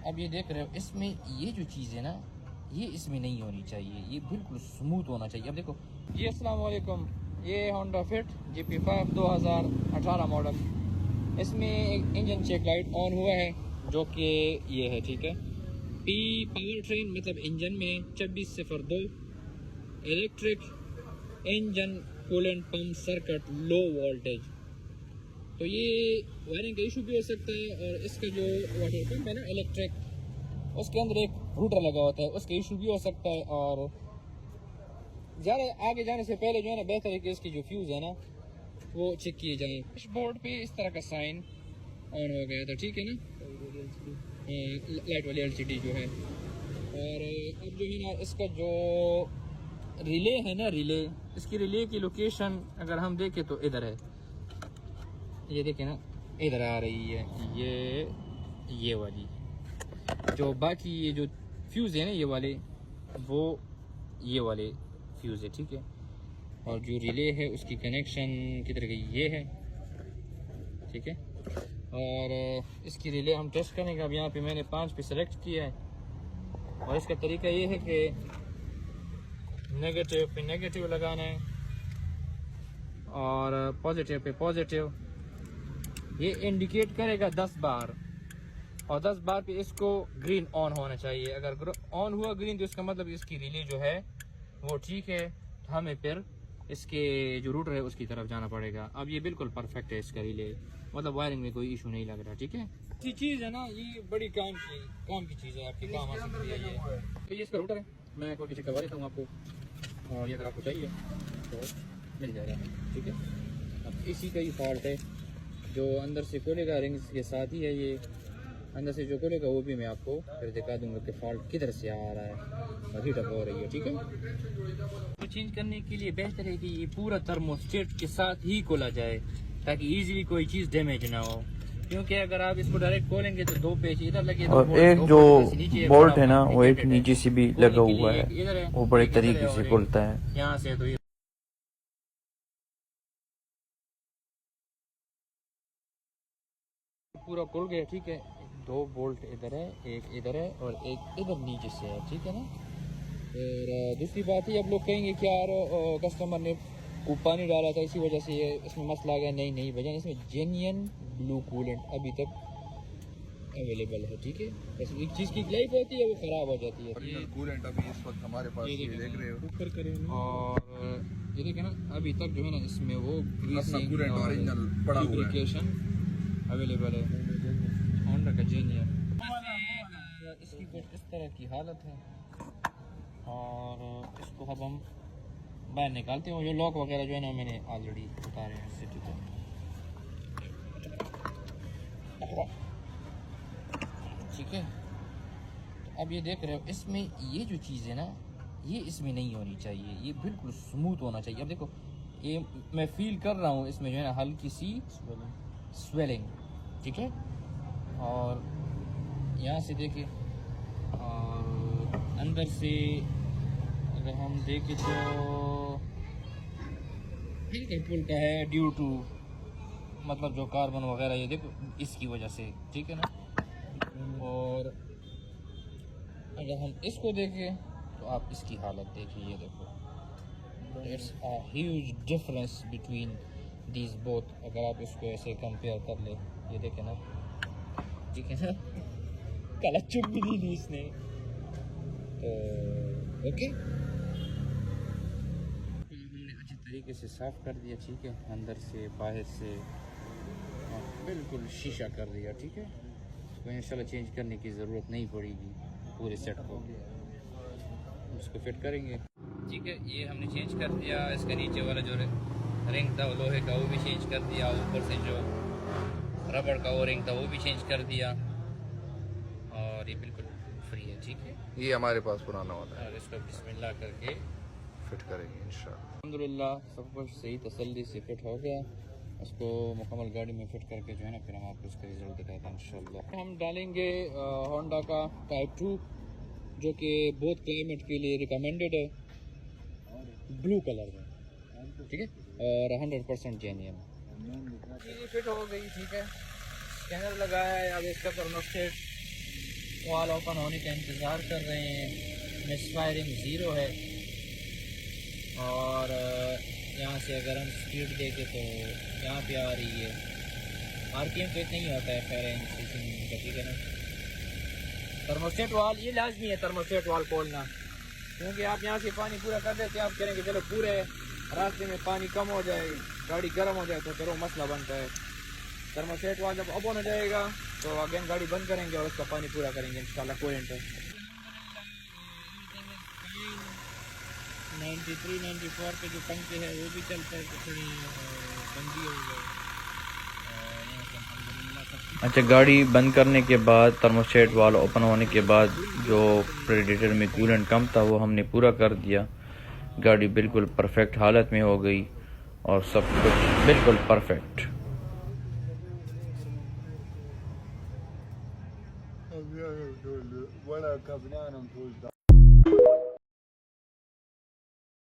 अब ये देख रहे हो, इसमें ये जो चीज़ है ना, ये इसमें नहीं होनी चाहिए, ये बिल्कुल स्मूथ होना चाहिए। अब देखो जी, अस्सलाम वालेकुम, ये होंडा फिट GP5 2018 मॉडल। इसमें एक इंजन चेक लाइट ऑन हुआ है जो कि ये है, ठीक है। P पावर ट्रेन मतलब इंजन में 2602 electric engine coolant pump circuit low voltage. तो ये वायरिंग का इशू भी हो सकता है, और इसका जो वाटर पंप है ना इलेक्ट्रिक, उसके अंदर एक रूटर लगा होता है, उसका इशू भी हो सकता है। और ज़्यादा आगे जाने से पहले जो है ना, बेहतर है कि इसकी जो फ्यूज़ है ना वो चेक किए जाएँ। डैशबोर्ड पे इस तरह का साइन ऑन हो गया था, ठीक है ना, लाइट वाली LCD जो है। और अब जो है ना, इसका जो रिले है ना, रिले, इसकी रिले की लोकेशन अगर हम देखें तो इधर है, ये देखें ना, इधर आ रही है ये वाली। जो बाकी ये जो फ्यूज़ है ना ये वाले, वो ये वाले फ्यूज़ है, ठीक है। और जो रिले है उसकी कनेक्शन किधर गई, ये है, ठीक है। और इसकी रिले हम टेस्ट करेंगे। अब यहाँ पे मैंने 5 पे सेलेक्ट किया है, और इसका तरीका ये है कि नेगेटिव पे नेगेटिव लगाना है और पॉजिटिव पे पॉजिटिव। ये इंडिकेट करेगा 10 बार, और 10 बार पे इसको ग्रीन ऑन होना चाहिए। अगर ऑन हुआ ग्रीन तो इसका मतलब इसकी रिले जो है वो ठीक है, तो हमें फिर इसके जो रूटर है उसकी तरफ जाना पड़ेगा। अब ये बिल्कुल परफेक्ट है इसका रिले, मतलब वायरिंग में कोई इशू नहीं लग रहा, ठीक है। अच्छी चीज़ है ना, ये बड़ी काम की चीज़ है, आपके काम आ सकती है ये। तो ये इसका रूटर है, मैं कोई किसी करवा देता हूँ आपको, और ये अगर आपको चाहिए तो मिल जाएगा, ठीक है। अब इसी का ही फॉल्ट है, जो अंदर से खोलेगा रिंग्स के साथ ही है, ये अंदर से जो खोलेगा वो भी मैं आपको फिर दिखा दूंगा कि फॉल्ट किधर से आ रहा है और हीट अप हो रही है, ठीक है। तो चेंज करने के लिए बेहतर है कि ये पूरा थर्मोस्टेट के साथ ही खोला जाए, ताकि इजीली कोई चीज़ डैमेज ना हो। क्योंकि अगर आप इसको डायरेक्ट खोलेंगे तो 2 पेच इधर लगे, और एक जो बोल्ट है ना वो एक नीचे से भी लगा हुआ है, वो बड़े तरीके से खुलता है यहाँ से। तो ये पूरा खुल गया, ठीक है। 2 बोल्ट इधर है, एक इधर है और एक इधर नीचे से है, ठीक है ना। और दूसरी बात है, अब लोग कहेंगे कि यार कस्टमर ने पानी डाला था इसी वजह से ये इसमें मसला आ गया। नहीं भैया, इसमें जेन्युइन ब्लू कूलेंट अभी तक अवेलेबल है, ठीक है। बस एक चीज़ की लाइफ होती है वो ख़राब हो जाती है। ओरिजिनल कूलेंट अभी इस वक्त हमारे पास ये देख रहे हो, ऊपर करें और ये देखें ना, अभी तक जो है ना इसमें वो अपना कूलेंट ओरिजिनल पड़ा हुआ है, अवेलेबल है, होंडा का जेन्युइन। इसकी कुछ इस तरह की हालत है, और इसको अब हम बाहर निकालते हैं। जो लॉक वगैरह जो है ना मैंने ऑलरेडी उतारे हैं इससे, ठीक है। ठीक है, तो अब ये देख रहे हो, इसमें ये जो चीज़ है ना, ये इसमें नहीं होनी चाहिए, ये बिल्कुल स्मूथ होना चाहिए। अब देखो, ये मैं फील कर रहा हूँ इसमें जो है ना हल्की सी स्वेलिंग, ठीक है। और यहाँ से देखिए, और अंदर से अगर हम देखें तो हल्का फुल्का है, ड्यू टू मतलब जो कार्बन वगैरह, ये देखो इसकी वजह से, ठीक है ना। और अगर हम इसको देखें तो आप इसकी हालत देखिए, ये देखो, it's a huge difference between these both. अगर आप इसको ऐसे कंपेयर कर ले, ये देखें ना, ठीक है ना, कला चुप भी नहीं दी इसने, तो ओके। हमने अच्छी तरीके से साफ कर दिया, ठीक है, अंदर से बाहर से बिल्कुल शीशा कर दिया, ठीक है। तो इंशाल्लाह चेंज करने की ज़रूरत नहीं पड़ेगी, पूरे सेट को उसको फिट करेंगे, ठीक है। ये हमने चेंज कर दिया, इसका नीचे वाला जो रिंग था लोहे का वो भी चेंज कर दिया, ऊपर से जो रबड़ का वो रिंग था वो भी चेंज कर दिया, और ये बिल्कुल फ्री है, ठीक है। ये हमारे पास पुराना वाला है, और इसको बिस्मिल्लाह करके फिट करेंगे इंशाल्लाह। अल्हम्दुलिल्लाह सब कुछ सही तसल्ली से फिट हो गया। उसको मुकम्मल गाड़ी में फिट करके जो है ना, फिर हम आपको उसका रिजल्ट दिखाते हैं इंशाल्लाह। हम डालेंगे होंडा का टाइप 2, जो कि बहुत क्लाइमेट के लिए रिकमेंडेड है, ब्लू कलर में, ठीक है, और 100% जेन्युइन। फिट हो गई, ठीक है। स्कैनर लगाया है, अब इसका थर्मोस्टेट वाल ओपन होने का इंतज़ार कर रहे हैं। मिस फायरिंग 0 है और यहाँ से अगर हम स्पीड देखें तो यहाँ पे आ रही है। RPM तो इतना ही होता है फायर इंस्टेशन का, ठीक है ना। थर्मोस्टेट वाल ये लाजमी है, थर्मोस्टेट वाल खोलना, क्योंकि आप यहाँ से पानी पूरा कर देते हैं, आप करेंगे चलो पूरे रास्ते में पानी कम हो जाए, गाड़ी गर्म हो जाए तो फिर वो मसला बनता है। थर्मोस्टेट वाल जब ओपन हो जाएगा तो अगेन गाड़ी बंद करेंगे और उसका पानी पूरा करेंगे इंशाल्लाह। कूलेंट 93-94 पे जो पंखे है वो भी चलता है, तो थोड़ी बंदी हो गई। अच्छा, गाड़ी बंद करने के बाद थर्मोस्टेट वाल ओपन होने के बाद जो प्रेडेटर में कूलेंट कम था वो हमने पूरा कर दिया। गाड़ी बिल्कुल परफेक्ट हालत में हो गई और सब कुछ बिल्कुल परफेक्ट।